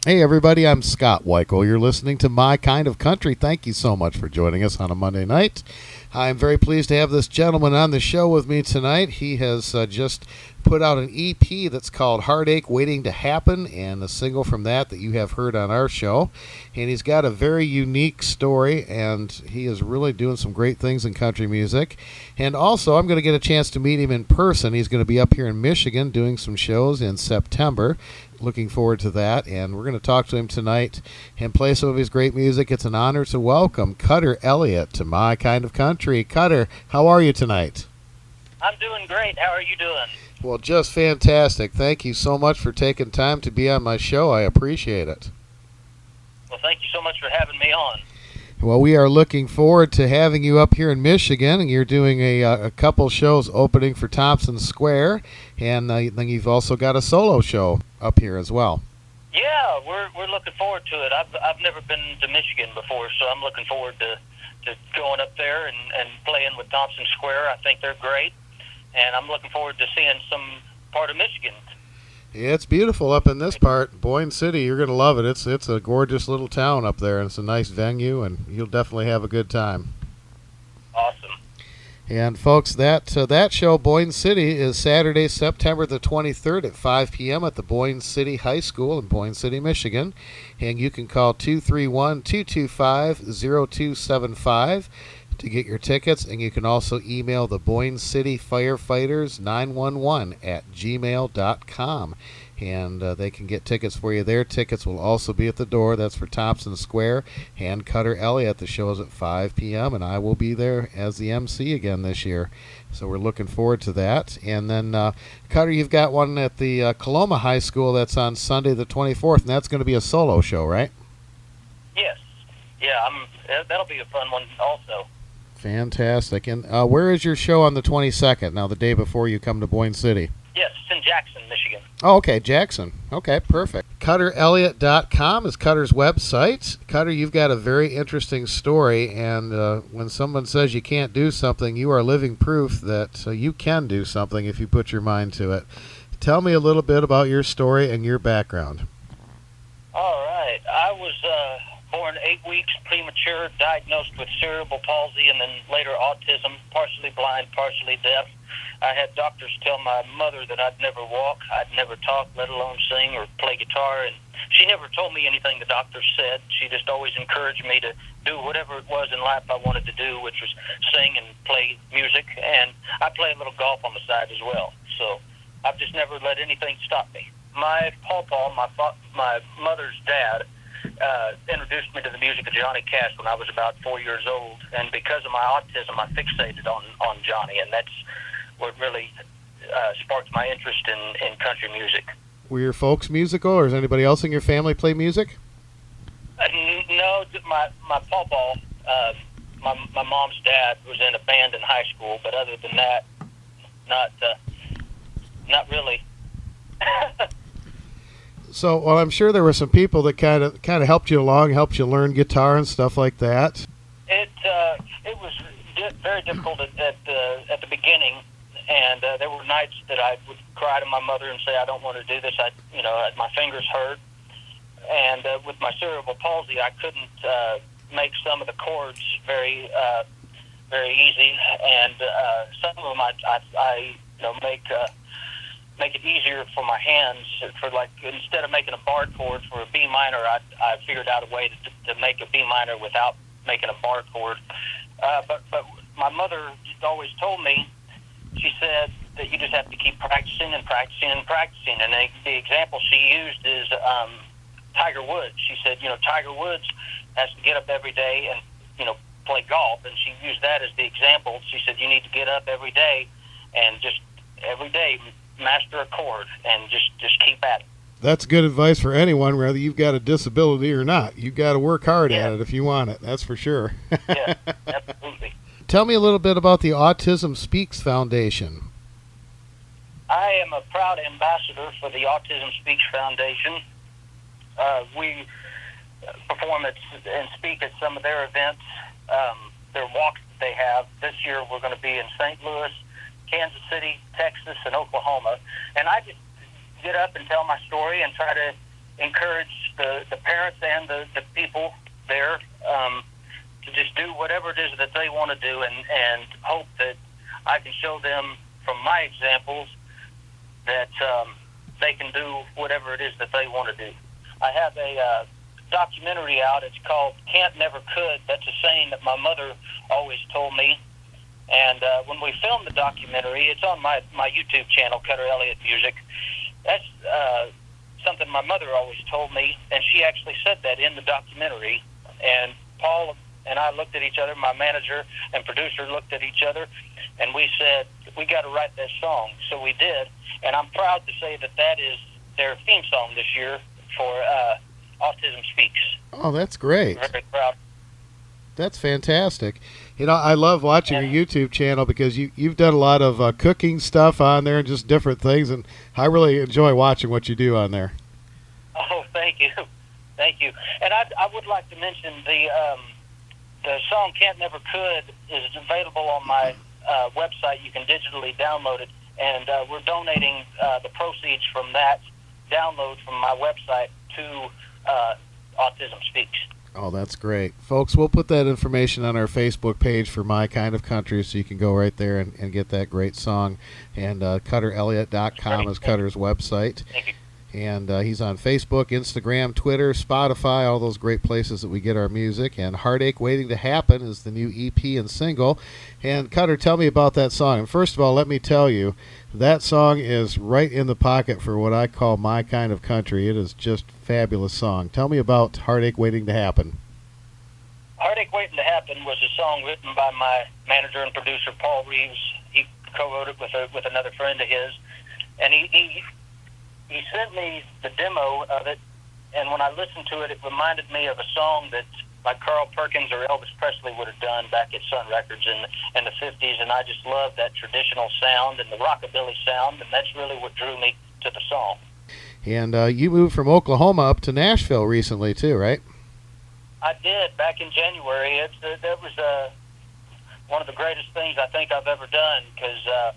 Hey everybody, I'm Scott Wikle. You're listening to My Kind of Country. Thank you so much for joining us on a Monday night. I'm very pleased to have this gentleman on the show with me tonight. He has just put out an EP that's called Heartache Waiting to Happen, and a single from that you have heard on our show. And he's got a very unique story, and he is really doing some great things in country music. And also, I'm going to get a chance to meet him in person. He's going to be up here in Michigan doing some shows in September. Looking forward to that, and we're going to talk to him tonight and play some of his great music. It's an honor to welcome Cutter Elliott to My Kind of Country. Cutter, how are you tonight? I'm doing great. How are you doing? Well, just fantastic. Thank you so much for taking time to be on my show. I appreciate it. Well, thank you so much for having me on. Well, we are looking forward to having you up here in Michigan, and you're doing a couple shows opening for Thompson Square, and then you've also got a solo show up here as well. Yeah, we're looking forward to it. I've never been to Michigan before, so I'm looking forward to going up there and playing with Thompson Square. I think they're great, and I'm looking forward to seeing some part of Michigan. Yeah, it's beautiful up in this part. Boyne City, you're going to love it. It's a gorgeous little town up there, and it's a nice venue, and you'll definitely have a good time. Awesome. And folks, that show, Boyne City, is Saturday, September the 23rd at 5 p.m. at the Boyne City High School in Boyne City, Michigan. And you can call 231-225-0275 to get your tickets, and you can also email the Boyne City Firefighters 911 at gmail.com, and they can get tickets for you there. Tickets will also be at the door. That's for Thompson Square and Cutter Elliott. The show is at 5 p.m., and I will be there as the MC again this year, so we're looking forward to that. And then, Cutter, you've got one at the Coloma High School that's on Sunday the 24th, and that's going to be a solo show, right? Yes. Yeah, that'll be a fun one also. Fantastic. And where is your show on the 22nd, now the day before you come to Boyne City? Yes, it's in Jackson, Michigan. Oh, okay, Jackson. Okay, perfect. CutterElliott.com is Cutter's website. Cutter, you've got a very interesting story, and when someone says you can't do something, you are living proof that you can do something if you put your mind to it. Tell me a little bit about your story and your background. All right. I was born 8 weeks premature, diagnosed with cerebral palsy, and then later autism, partially blind, partially deaf. I had doctors tell my mother that I'd never walk, I'd never talk, let alone sing or play guitar, and she never told me anything the doctors said. She just always encouraged me to do whatever it was in life I wanted to do, which was sing and play music, and I play a little golf on the side as well. So I've just never let anything stop me. My pawpaw, my mother's dad, introduced me to the music of Johnny Cash when I was about 4 years old, and because of my autism, I fixated on Johnny, and that's what really sparked my interest in country music. Were your folks musical, or does anybody else in your family play music? No, my pawpaw, my mom's dad was in a band in high school, but other than that, not really. So, well, I'm sure there were some people that kind of helped you along, helped you learn guitar and stuff like that. It was very difficult at the beginning, and there were nights that I would cry to my mother and say, "I don't want to do this. My fingers hurt," and with my cerebral palsy, I couldn't make some of the chords very easy, and some of them I make it easier for my hands. For like, instead of making a bar chord for a B minor, I figured out a way to make a B minor without making a bar chord. But my mother always told me, she said that you just have to keep practicing and practicing and practicing. And the example she used is Tiger Woods. She said, Tiger Woods has to get up every day and, play golf. And she used that as the example. She said, you need to get up every day and just every day master a chord and just keep at it. That's good advice for anyone, whether you've got a disability or not. You've got to work hard at it if you want it. That's for sure. Yeah, absolutely. Tell me a little bit about the Autism Speaks Foundation. I am a proud ambassador for the Autism Speaks Foundation. We perform and speak at some of their events, their walks that they have. This year we're going to be in St. Louis, Kansas City, Texas, and Oklahoma. And I just get up and tell my story and try to encourage the parents and the people there to just do whatever it is that they want to do, and hope that I can show them from my examples that they can do whatever it is that they want to do. I have a documentary out. It's called Can't Never Could. That's a saying that my mother always told me. And when we filmed the documentary, it's on my YouTube channel, Cutter Elliott Music. That's something my mother always told me, and she actually said that in the documentary. And Paul and I looked at each other, my manager and producer looked at each other, and we said, we got to write that song. So we did, and I'm proud to say that that is their theme song this year for Autism Speaks. Oh, that's great. I'm very proud. That's fantastic. You know, I love watching your YouTube channel because you've done a lot of cooking stuff on there and just different things, and I really enjoy watching what you do on there. Oh, thank you. Thank you. And I would like to mention the song Can't Never Could is available on my website. You can digitally download it, and we're donating the proceeds from that download from my website to Autism Speaks. Oh, that's great. Folks, we'll put that information on our Facebook page for My Kind of Country, so you can go right there and get that great song. And CutterElliott.com is Cutter's website. Thank you. And he's on Facebook, Instagram, Twitter, Spotify, all those great places that we get our music. And Heartache Waiting to Happen is the new EP and single. And Cutter, tell me about that song. And first of all, let me tell you, that song is right in the pocket for what I call my kind of country. It is just a fabulous song. Tell me about Heartache Waiting to Happen. Heartache Waiting to Happen was a song written by my manager and producer, Paul Reeves. He co-wrote it with another friend of his. And he sent me the demo of it, and when I listened to it, it reminded me of a song that like Carl Perkins or Elvis Presley would have done back at Sun Records in the 50s, and I just loved that traditional sound and the rockabilly sound, and that's really what drew me to the song. And you moved from Oklahoma up to Nashville recently, too, right? I did, back in January. That was one of the greatest things I think I've ever done, because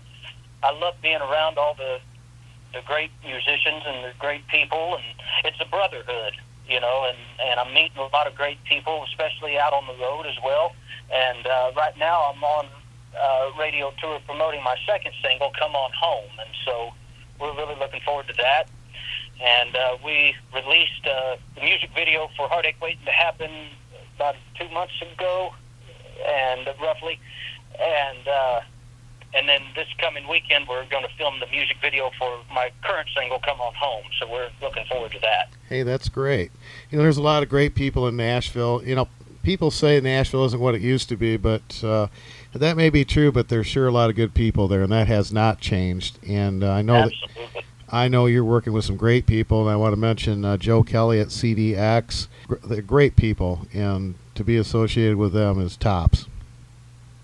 I love being around all the great musicians and the great people, and it's a brotherhood, you know, and I'm meeting a lot of great people, especially out on the road as well. And right now I'm on radio tour promoting my second single, Come On Home, and so we're really looking forward to that. And we released the music video for Heartache Waiting to Happen about 2 months ago, and roughly, and then this coming weekend, we're going to film the music video for my current single, Come On Home. So we're looking forward to that. Hey, that's great. You know, there's a lot of great people in Nashville. You know, people say Nashville isn't what it used to be, but that may be true, but there's sure a lot of good people there, and that has not changed. And I know Absolutely. I know you're working with some great people, and I want to mention Joe Kelly at CDX. They're great people, and to be associated with them is tops.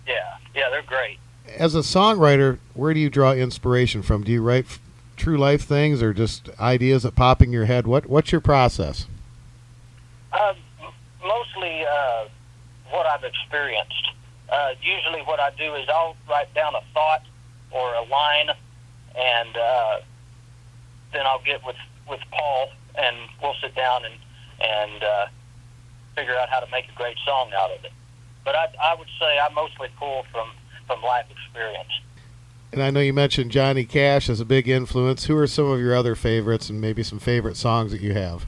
Yeah, they're great. As a songwriter, where do you draw inspiration from? Do you write true life things or just ideas that pop in your head? What's your process? Mostly what I've experienced. Usually what I do is I'll write down a thought or a line, and then I'll get with Paul, and we'll sit down and figure out how to make a great song out of it. But I would say I mostly pull from life experience. And I know you mentioned Johnny Cash as a big influence. Who are some of your other favorites and maybe some favorite songs that you have?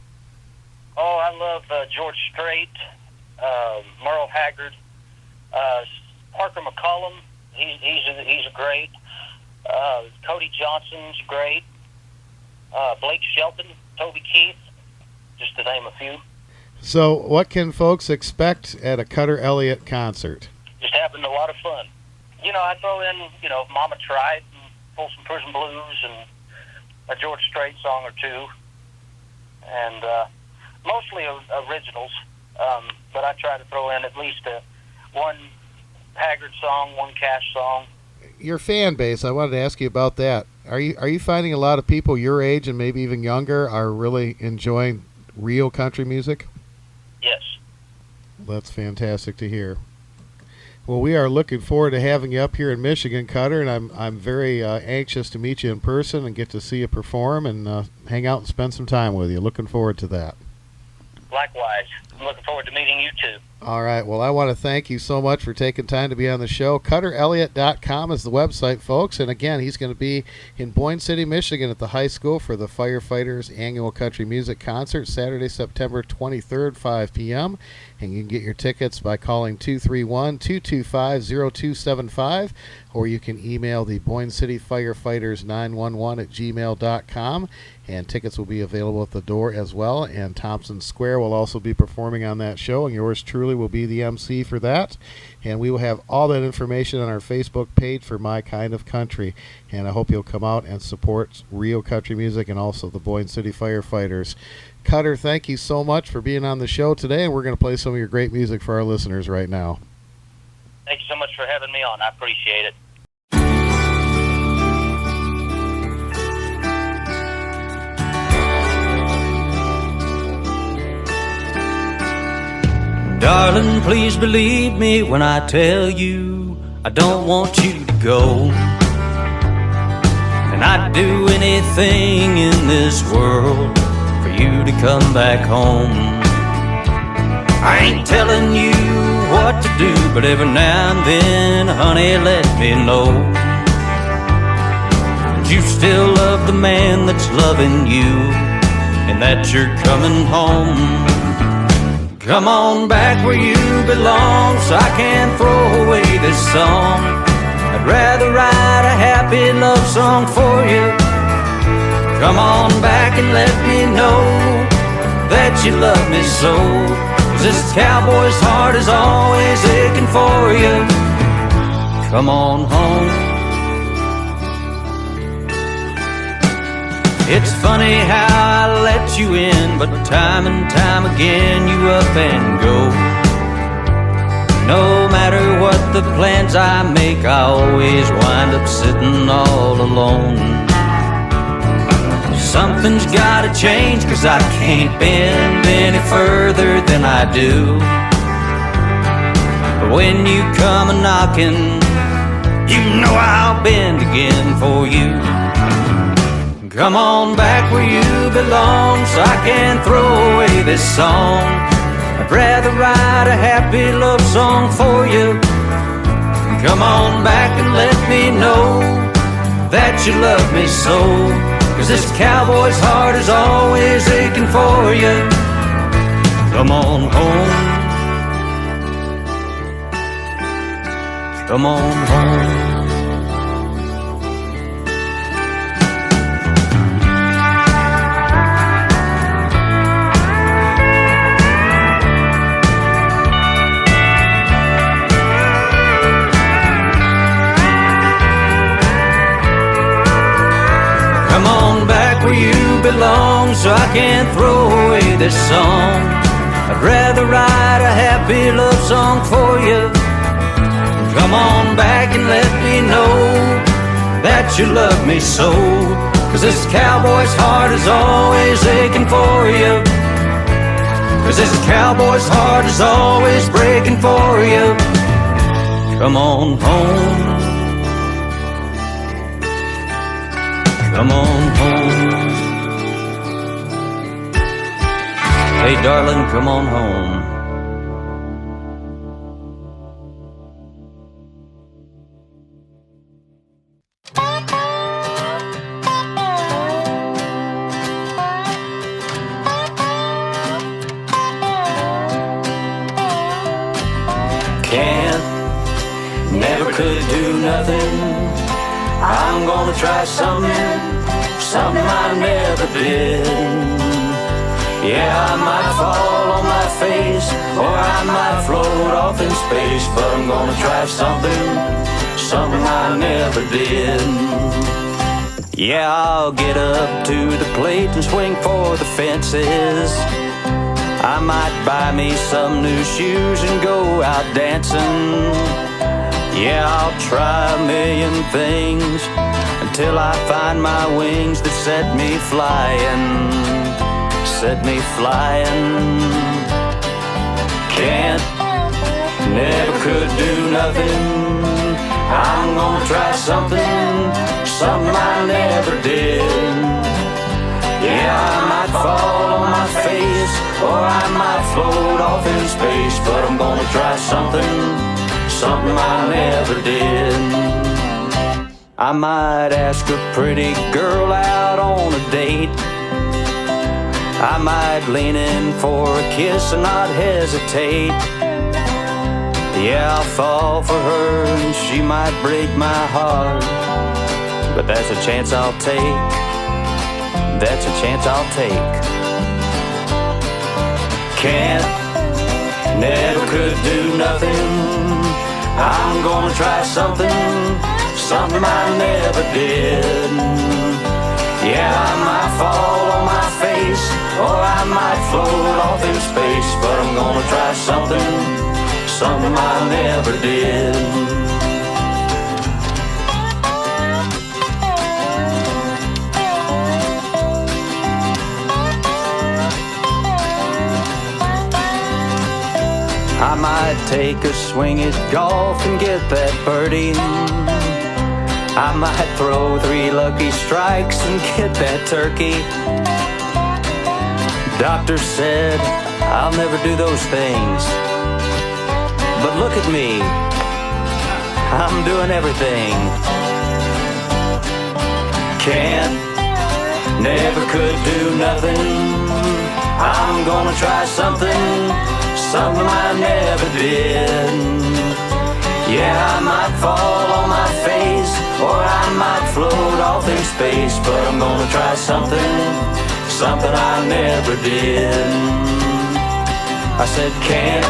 Oh, I love George Strait, Merle Haggard, Parker McCollum. He's great. Cody Johnson's great. Blake Shelton, Toby Keith, just to name a few. So what can folks expect at a Cutter Elliott concert? Just having a lot of fun. You know, I throw in, Mama Tried and Folsom Prison Blues and a George Strait song or two, and mostly originals, but I try to throw in at least one Haggard song, one Cash song. Your fan base, I wanted to ask you about that. Are you finding a lot of people your age and maybe even younger are really enjoying real country music? Yes. That's fantastic to hear. Well, we are looking forward to having you up here in Michigan, Cutter, and I'm very anxious to meet you in person and get to see you perform and hang out and spend some time with you. Looking forward to that. Likewise. I'm looking forward to meeting you too. All right. Well, I want to thank you so much for taking time to be on the show. CutterElliott.com is the website, folks. And again, he's going to be in Boyne City, Michigan at the high school for the Firefighters Annual Country Music Concert, Saturday, September 23rd, 5 p.m. And you can get your tickets by calling 231-225-0275, or you can email the Boyne City Firefighters 911 at gmail.com. And tickets will be available at the door as well. And Thompson Square will also be performing on that show, and yours truly will be the MC for that. And we will have all that information on our Facebook page for My Kind of Country. And I hope you'll come out and support real country music and also the Boyne City Firefighters. Cutter, thank you so much for being on the show today, and we're going to play some of your great music for our listeners right now. Thank you so much for having me on. I appreciate it. Darling, please believe me when I tell you I don't want you to go. And I'd do anything in this world for you to come back home. I ain't telling you what to do, but every now and then, honey, let me know that you still love the man that's loving you, and that you're coming home. Come on back where you belong, so I can throw away this song. I'd rather write a happy love song for you. Come on back and let me know that you love me so, 'cause this cowboy's heart is always aching for you. Come on home. It's funny how I let you in, but time and time again you up and go. No matter what the plans I make, I always wind up sitting all alone. Something's gotta change, 'cause I can't bend any further than I do. But when you come a-knocking, you know I'll bend again for you. Come on back where you belong, so I can throw away this song. I'd rather write a happy love song for you. Come on back and let me know that you love me so, 'cause this cowboy's heart is always aching for you. Come on home. Come on home. Come on back where you belong, so I can throw away this song. I'd rather write a happy love song for you. Come on back and let me know that you love me so, 'cause this cowboy's heart is always aching for you. 'Cause this cowboy's heart is always breaking for you. Come on home. Come on home. Hey darling, come on home. Can't, never could do nothing. I'm gonna try something I never did. Yeah, I might fall on my face, or I might float off in space, but I'm gonna try something I never did. Yeah, I'll get up to the plate and swing for the fences. I might buy me some new shoes and go out dancing. Yeah, I'll try a million things until I find my wings that set me flying. Set me flying. Can't, never could do nothing. I'm gonna try something I never did. Yeah, I might fall on my face, or I might float off in space, but I'm gonna try something I never did. I might ask a pretty girl out on a date. I might lean in for a kiss and not hesitate. Yeah, I'll fall for her and she might break my heart, but that's a chance I'll take. That's a chance I'll take. Can't, never could do nothing. I'm gonna try something I never did. Yeah, I might fall on my face, or I might float off in space, but I'm gonna try something I never did. I might take a swing at golf and get that birdie. I might throw 3 lucky strikes and get that turkey. Doctor said I'll never do those things, but look at me, I'm doing everything. Can't, never could do nothing. I'm gonna try something I never did. Yeah, I might fall on my face, or I might float off in space, but I'm gonna try something I never did. I said can't,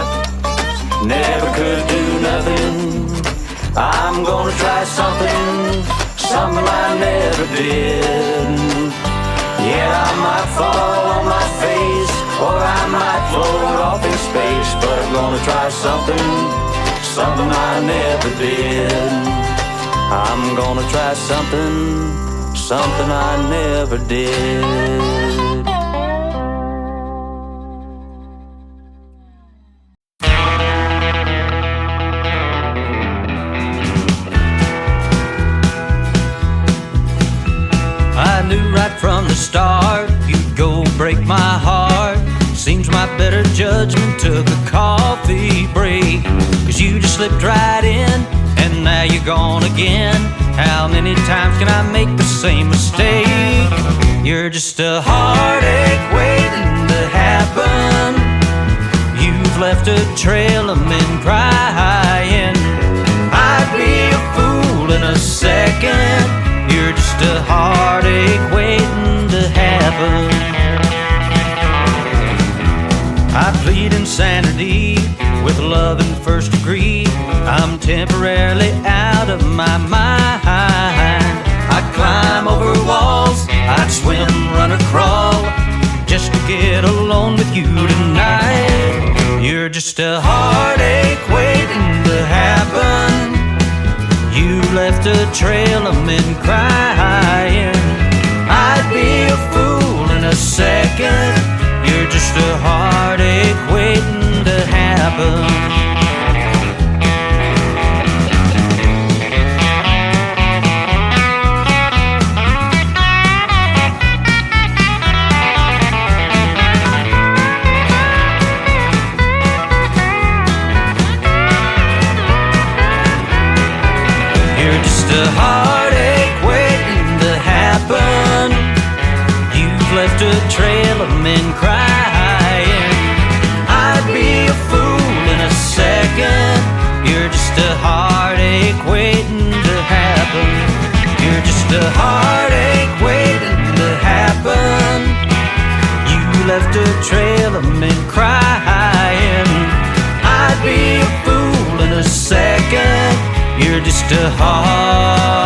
never could do nothing. I'm gonna try something I never did. Yeah, I might fall on my face, or I might float off in space, but I'm gonna try something I never did. I'm gonna try something I never did. I knew right from the start you'd go break my heart. Seems my better judgment took a coffee break, 'cause you just slipped right in, and now you're gone again. How many times can I make the same mistake? You're just a heartache waiting to happen. You've left a trail of men crying. I'd be a fool in a second. You're just a heartache waiting to happen. I plead insanity with love in first degree. I'm temporarily out of my mind. I'd climb over walls, I'd swim, run or crawl, just to get alone with you tonight. You're just a heartache waiting to happen. You left a trail of men crying. I'd be a fool in a second. You're just a heartache waiting to happen. You're just a heartache waiting to happen. You've left a trail of men crying. I'd be a fool in a second. You're just a heartache waiting to happen. You're just a heartache waiting to happen. You left a trail of men crying. I'd be a fool in a second. You're just a heartache